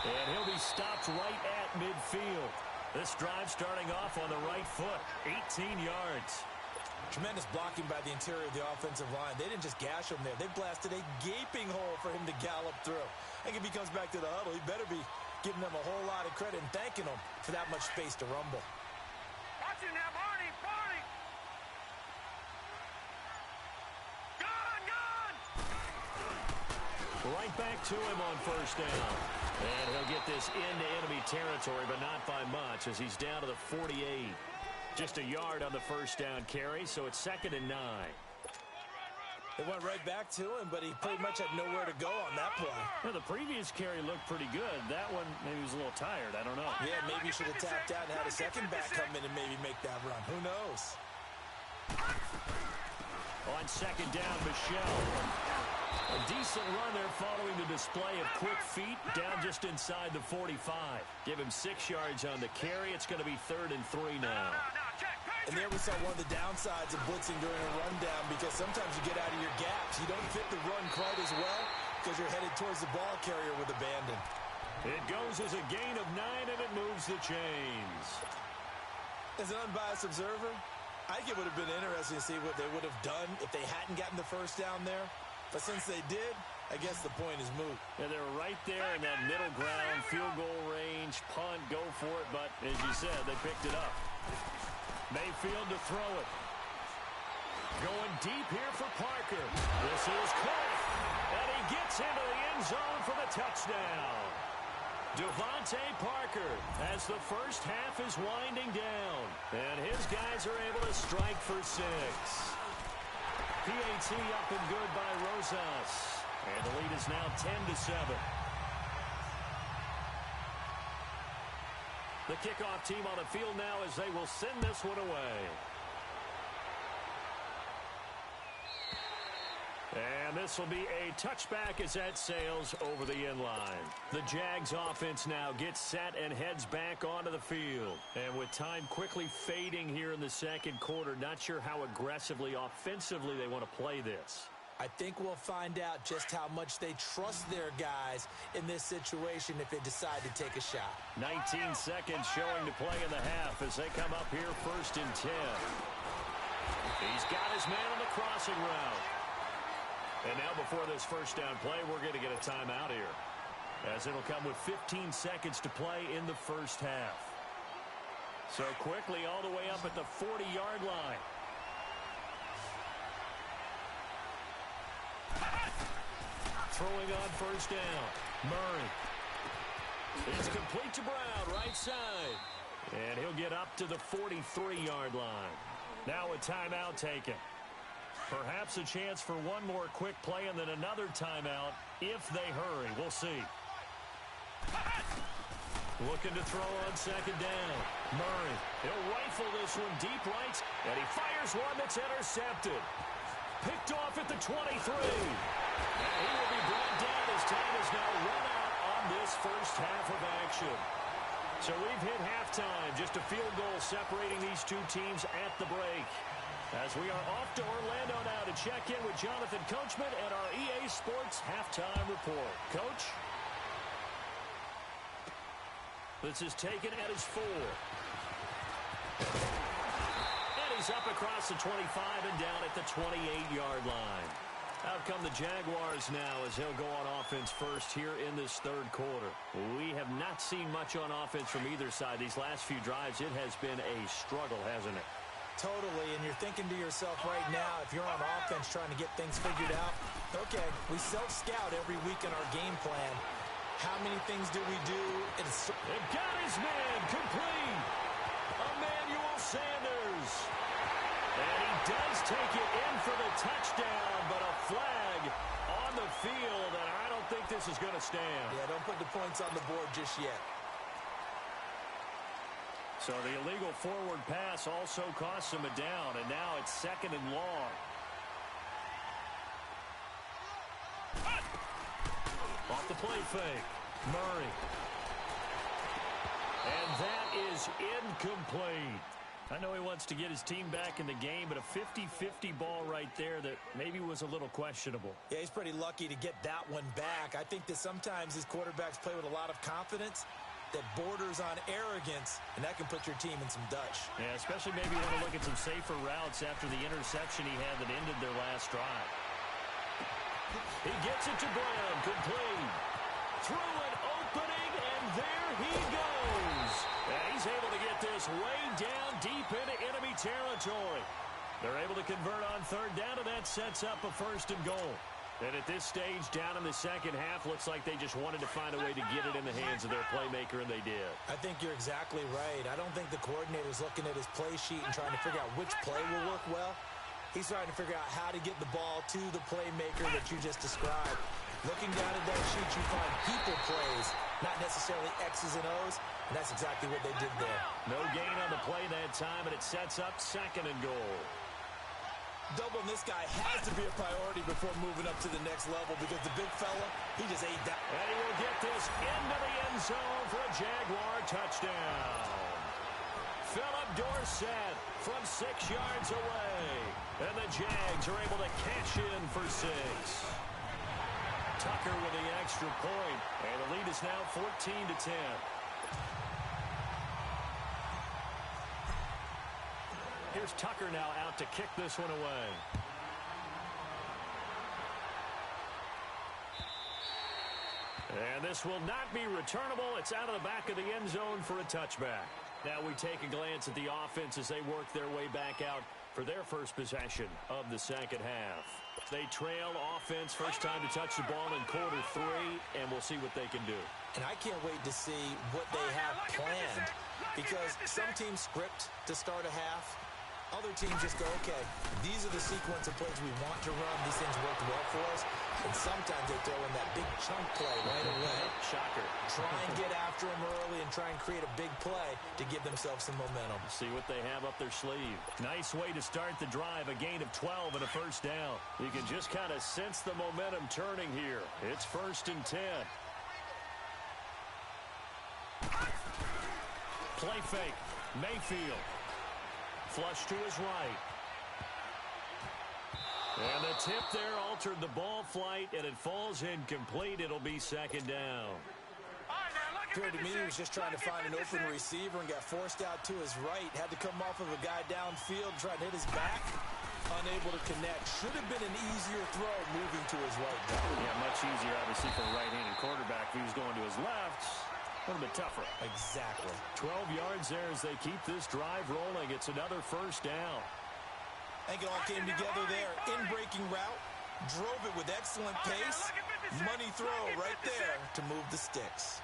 And he'll be stopped right at midfield. This drive starting off on the right foot. 18 yards. Tremendous blocking by the interior of the offensive line. They didn't just gash him there. They blasted a gaping hole for him to gallop through. I think if he comes back to the huddle, he better be giving them a whole lot of credit and thanking them for that much space to rumble. Watch it now, Barney! Barney! Gun! Right back to him on first down. And he'll get this into enemy territory, but not by much as he's down to the 48. Just a yard on the first down carry, so it's 2nd and 9. They went right back to him, but he pretty much had nowhere to go on that play. Well, the previous carry looked pretty good. That one, maybe he was a little tired. I don't know. Yeah, maybe he should have tapped out and had a second back come in and maybe make that run. Who knows? On second down, Michelle. A decent run there following the display of quick feet down just inside the 45. Give him 6 yards on the carry. It's going to be 3rd and 3 now. And there we saw one of the downsides of blitzing during a rundown, because sometimes you get out of your gaps. You don't fit the run quite as well because you're headed towards the ball carrier with abandon. It goes as a gain of 9, and it moves the chains. As an unbiased observer, I think it would have been interesting to see what they would have done if they hadn't gotten the first down there. But since they did, I guess the point is moot. Yeah, they were right there in that middle ground, field goal range, punt, go for it. But as you said, they picked it up. Mayfield to throw it. Going deep here for Parker. This is quick. And he gets into the end zone for the touchdown. Devontae Parker as the first half is winding down. And his guys are able to strike for 6. PAT up and good by Rosas. And the lead is now 10-7. The kickoff team on the field now as they will send this one away. And this will be a touchback as that sails over the end line. The Jags offense now gets set and heads back onto the field. And with time quickly fading here in the second quarter, not sure how aggressively, offensively they want to play this. I think we'll find out just how much they trust their guys in this situation if they decide to take a shot. 19 seconds showing to play in the half as they come up here 1st and 10. He's got his man on the crossing route. And now before this first down play, we're going to get a timeout here, as it'll come with 15 seconds to play in the first half. So quickly all the way up at the 40-yard line. Throwing on first down, Murray. It's complete to Brown, right side. And he'll get up to the 43-yard line. Now a timeout taken. Perhaps a chance for one more quick play and then another timeout if they hurry. We'll see. Looking to throw on second down. Murray, he'll rifle this one deep right, and he fires one that's intercepted. Picked off at the 23. And he will be brought down as time is now run out on this first half of action. So we've hit halftime, just a field goal separating these two teams at the break. As we are off to Orlando now to check in with Jonathan Coachman and our EA Sports Halftime Report. Coach? This is taken at his 4. And he's up across the 25 and down at the 28-yard line. Out come the Jaguars now as they'll go on offense first here in this third quarter. We have not seen much on offense from either side. These last few drives, it has been a struggle, hasn't it? Totally, and you're thinking to yourself right now, if you're on offense trying to get things figured out, okay, we self-scout every week in our game plan. How many things do we do? They've got his man complete. Emmanuel Sanders. And he does take it in for the touchdown, but a flag on the field, and I don't think this is going to stand. Yeah, don't put the points on the board just yet. So the illegal forward pass also costs him a down, and now it's 2nd and long. Off the play fake, Murray. And that is incomplete. I know he wants to get his team back in the game, but a 50-50 ball right there that maybe was a little questionable. Yeah, he's pretty lucky to get that one back. I think that sometimes these quarterbacks play with a lot of confidence that borders on arrogance, and that can put your team in some Dutch. Yeah, especially maybe want to look at some safer routes after the interception he had that ended their last drive. He gets it to Brown, complete. Through an opening, and there he goes. And he's able to get this way down deep into enemy territory. They're able to convert on third down, and that sets up a 1st and goal. And at this stage, down in the second half, looks like they just wanted to find a way to get it in the hands of their playmaker, and they did. I think you're exactly right. I don't think the coordinator's looking at his play sheet and trying to figure out which play will work well. He's trying to figure out how to get the ball to the playmaker that you just described. Looking down at that sheet, you find people plays, not necessarily X's and O's, and that's exactly what they did there. No gain on the play that time, and it sets up 2nd and goal. Doubling this guy has to be a priority before moving up to the next level because the big fella, he just ate that. And he will get this into the end zone for a Jaguar touchdown. Philip Dorsett from 6 yards away. And the Jags are able to cash in for 6. Tucker with the extra point. And the lead is now 14-10. Here's Tucker now out to kick this one away. And this will not be returnable. It's out of the back of the end zone for a touchback. Now we take a glance at the offense as they work their way back out for their first possession of the second half. They trail offense, first time to touch the ball in quarter 3, and we'll see what they can do. And I can't wait to see what they have planned, because some teams script to start a half, Other teams just go, okay, these are the sequence of plays we want to run. These things worked well for us. And sometimes they throw in that big chunk play right away. Shocker. Try and get after them early and try and create a big play to give themselves some momentum. See what they have up their sleeve. Nice way to start the drive. A gain of 12 and a first down. You can just kind of sense the momentum turning here. It's 1st and 10. Play fake. Mayfield. Flush to his right. And the tip there altered the ball flight, and it falls incomplete. It'll be 2nd down. Appeared to me he was just trying to find an open receiver and got forced out to his right. Had to come off of a guy downfield, trying to hit his back. Unable to connect. Should have been an easier throw moving to his right. Yeah, much easier, obviously, for a right-handed quarterback. If he was going to his left, a little bit tougher. Exactly. 12 yards there as they keep this drive rolling. It's another first down. I think it all came together there. In-breaking route. Drove it with excellent pace. Money throw right there to move the sticks.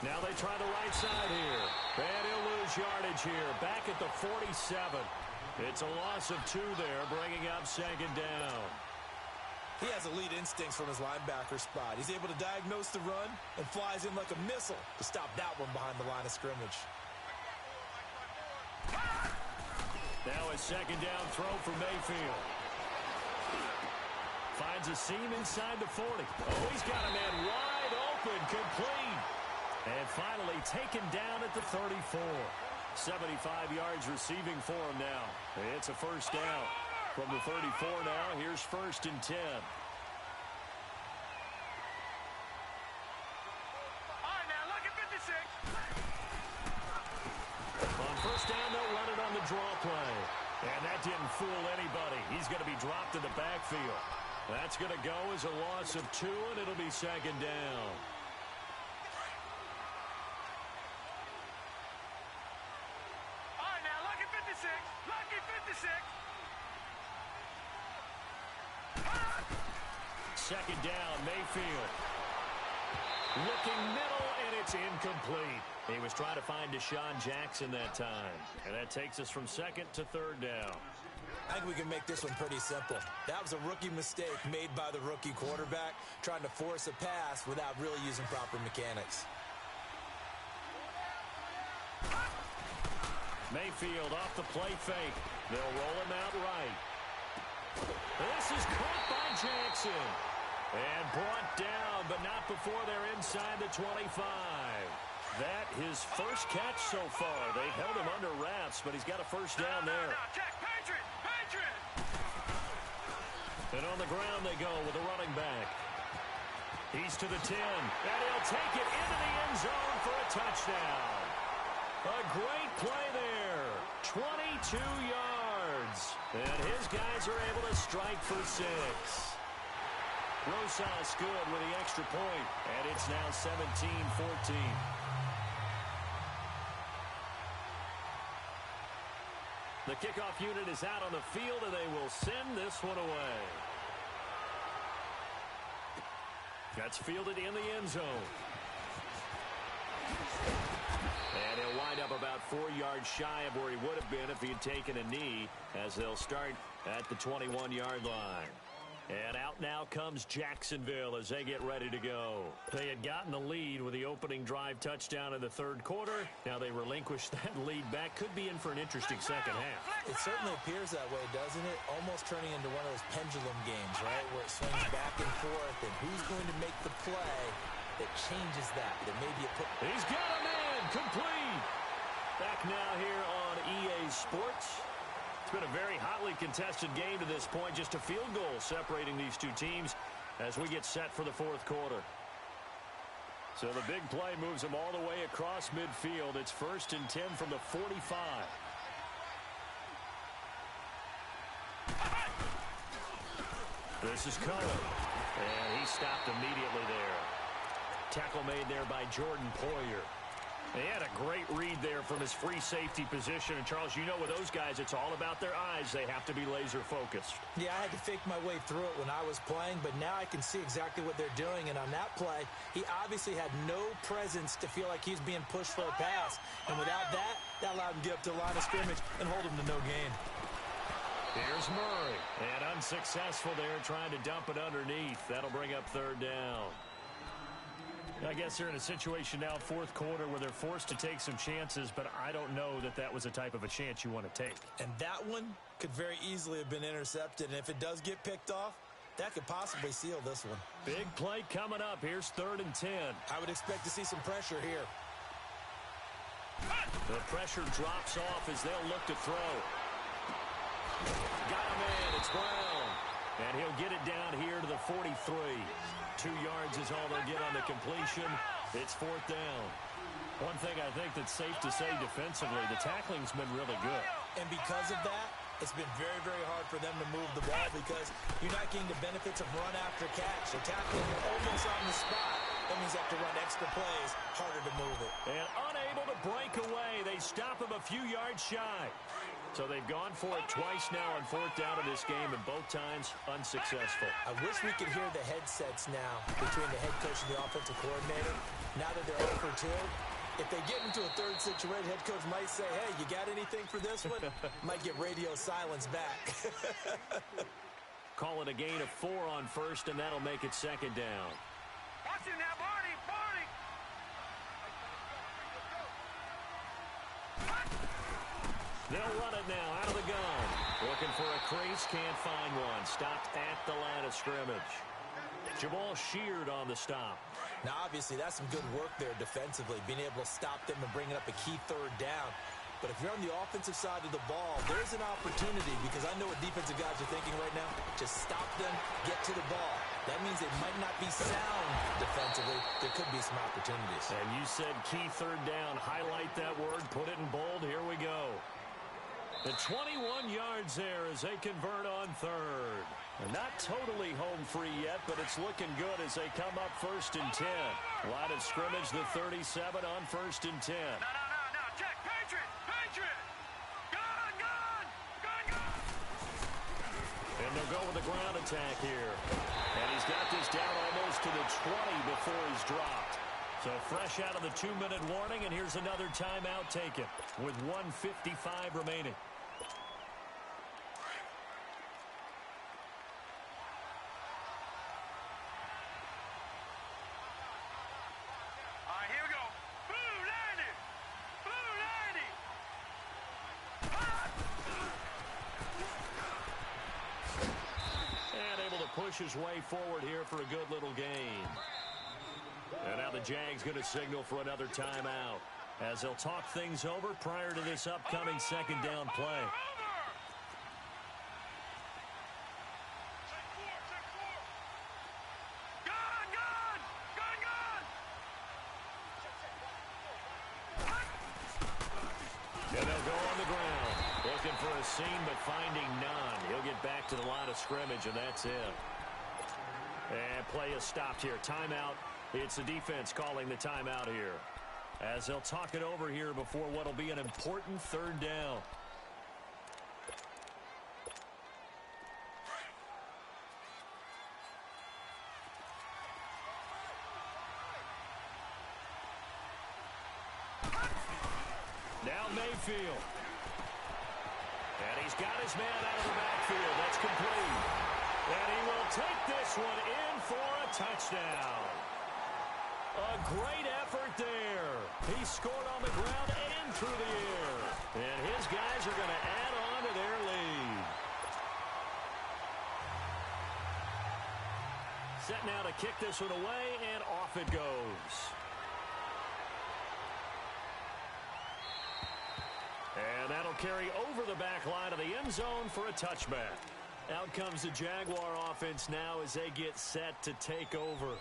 Now they try the right side here. And he'll lose yardage here. Back at the 47. It's a loss of 2 there, bringing up 2nd down. He has elite instincts from his linebacker spot. He's able to diagnose the run and flies in like a missile to stop that one behind the line of scrimmage. Now a 2nd down throw for Mayfield. Finds a seam inside the 40. Oh, he's got a man wide open, complete. And finally taken down at the 34. 75 yards receiving for him now. It's a first down. From the 34 now, here's 1st and 10. All right, now look at 56. On first down, they'll run it on the draw play. And that didn't fool anybody. He's going to be dropped in the backfield. That's going to go as a loss of 2, and it'll be 2nd down. All right, now look at 56. Lucky 56. 2nd down, Mayfield. Looking middle, and it's incomplete. He was trying to find Deshaun Jackson that time. And that takes us from 2nd to 3rd down. I think we can make this one pretty simple. That was a rookie mistake made by the rookie quarterback, trying to force a pass without really using proper mechanics. Mayfield off the play fake. They'll roll him out right. This is caught by Jackson. And brought down, but not before they're inside the 25. That his first catch so far. They held him under wraps, but he's got a first down there. And on the ground they go with the running back. He's to the 10, and he'll take it into the end zone for a touchdown. A great play there. 22 yards. And his guys are able to strike for 6. Rosas good with the extra point, and it's now 17-14. The kickoff unit is out on the field, and they will send this one away. That's fielded in the end zone. And he'll wind up about 4 yards shy of where he would have been if he had taken a knee, as they'll start at the 21-yard line. And out now comes Jacksonville as they get ready to go. They had gotten the lead with the opening drive touchdown in the 3rd quarter. Now they relinquish that lead back. Could be in for an interesting second half. It certainly appears that way, doesn't it? Almost turning into one of those pendulum games, right? Where it swings back and forth, and who's going to make the play that changes that? That maybe it put... He's got a man complete. Back now here on EA Sports. It's been a very hotly contested game to this point. Just a field goal separating these two teams as we get set for the 4th quarter. So the big play moves them all the way across midfield. It's 1st and 10 from the 45. This is Cohen. And he stopped immediately there. Tackle made there by Jordan Poyer. He had a great read there from his free safety position. And, Charles, you know with those guys, it's all about their eyes. They have to be laser-focused. Yeah, I had to fake my way through it when I was playing, but now I can see exactly what they're doing. And on that play, he obviously had no presence to feel like he's being pushed for a pass. And without that, that allowed him to get up to the line of scrimmage and hold him to no gain. Here's Murray. And unsuccessful there, trying to dump it underneath. That'll bring up third down. I guess they're in a situation now, fourth quarter, where they're forced to take some chances, but I don't know that that was the type of a chance you want to take. And that one could very easily have been intercepted, and if it does get picked off, that could possibly seal this one. Big play coming up. Here's 3rd and 10. I would expect to see some pressure here. The pressure drops off as they'll look to throw. Got a man. It's Brown. And he'll get it down here to the 43. 2 yards is all they'll get on the completion. It's 4th down. One thing I think that's safe to say defensively, the tackling's been really good. And because of that, it's been very, very hard for them to move the ball because you're not getting the benefits of run after catch. They're tackling almost on the spot. That means they have to run extra plays, harder to move it. And unable to break away. They stop him a few yards shy. So they've gone for it twice now on 4th down in this game, and both times unsuccessful. I wish we could hear the headsets now between the head coach and the offensive coordinator. Now that they're 0 for 2, if they get into a third situation, head coach might say, hey, you got anything for this one? Might get radio silence back. Call it a gain of 4 on 1st, and that'll make it 2nd down. Watch it now, Barney, Barney. They'll run it now out of the gun. Looking for a crease, can't find one. Stopped at the line of scrimmage. Jamal Sheard on the stop. Now, obviously, that's some good work there defensively, being able to stop them and bringing up a key 3rd down. But if you're on the offensive side of the ball, there's an opportunity because I know what defensive guys are thinking right now. Just stop them, get to the ball. That means they might not be sound defensively. There could be some opportunities. And you said key 3rd down. Highlight that word. Put it in bold. Here we go. The 21 yards there as they convert on 3rd. They're not totally home free yet, but it's looking good as they come up 1st and 10. Line of scrimmage, the 37 on 1st and 10. No, check, Patriot, Patriot. Gun. And they'll go with the ground attack here. And he's got this down almost to the 20 before he's dropped. So fresh out of the 2-minute warning, and here's another timeout taken with 1:55 remaining. All right, here we go. Blue 90. And able to push his way forward here for a good little gain. And now the Jags going to signal for another timeout as they'll talk things over prior to this upcoming 2nd down play. And they'll go on the ground. Looking for a seam, but finding none. He'll get back to the line of scrimmage, and that's it. And play is stopped here. Timeout. It's the defense calling the timeout here as they'll talk it over here before what will be an important 3rd down. Now Mayfield. And he's got his man out of the backfield. That's complete. And he will take this one in for a touchdown. A great effort there. He scored on the ground and through the air. And his guys are going to add on to their lead. Set now to kick this one away, and off it goes. And that'll carry over the back line of the end zone for a touchback. Out comes the Jaguar offense now as they get set to take over.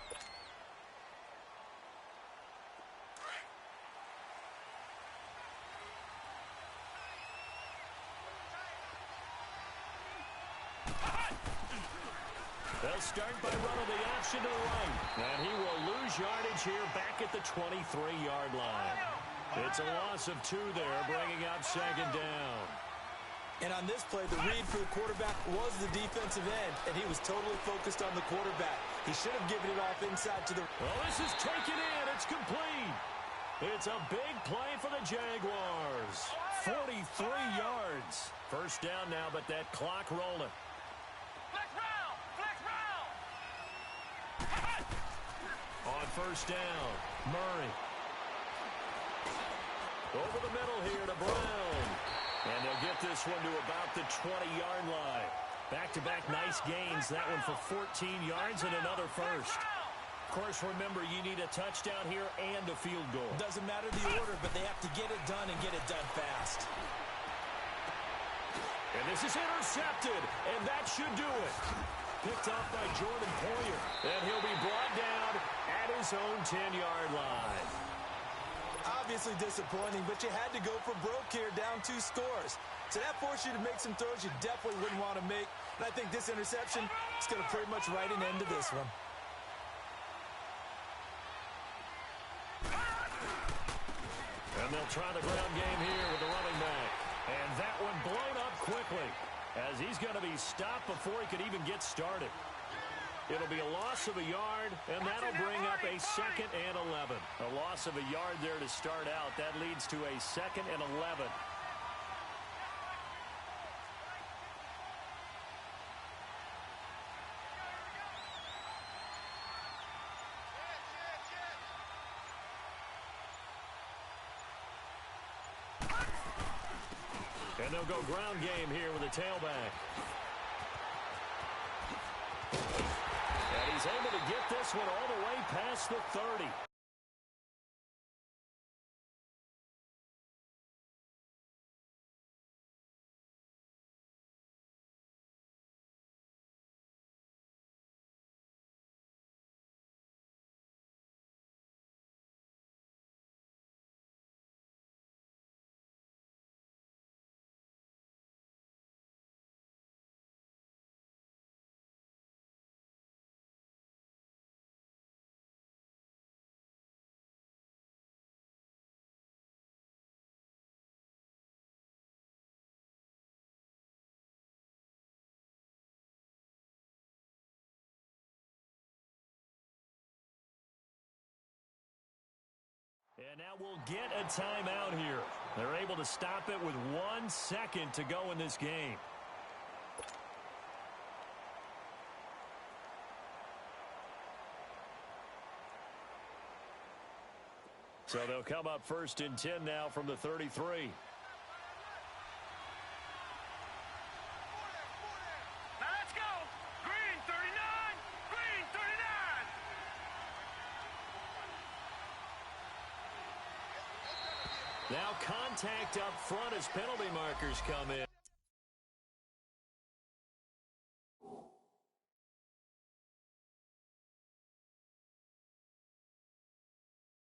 They'll start by running the option to the right. And he will lose yardage here back at the 23-yard line. It's a loss of 2 there, bringing up second down. And on this play, the read for the quarterback was the defensive end, and he was totally focused on the quarterback. He should have given it off inside to the... Well, this is taken in. It's complete. It's a big play for the Jaguars. 43 yards. First down now, but that clock rolling. Flex round! Flex round! On first down, Murray. Over the middle here to Brown. And they'll get this one to about the 20-yard line. Back-to-back nice gains. That one for 14 yards and another first. Of course, remember, you need a touchdown here and a field goal. Doesn't matter the order, but they have to get it done and get it done fast. And this is intercepted, and that should do it. Picked off by Jordan Poyer. And he'll be brought down at his own 10-yard line. Obviously disappointing, but you had to go for broke here, down 2 scores. So that forced you to make some throws you definitely wouldn't want to make. And I think this interception is going to pretty much write an end to this one. And they'll try the ground game here with the running back. And that one blown up quickly as he's going to be stopped before he could even get started. It'll be a loss of a yard, and that'll bring up a 2nd and 11. A loss of a yard there to start out. That leads to a 2nd and 11. And they'll go ground game here with a tailback. And he's able to get this one all the way past the 30. And now we'll get a timeout here. They're able to stop it with 1 second to go in this game. So they'll come up 1st and 10 now from the 33. Now let's go! Green 39! Green 39! Now contact up front as penalty markers come in.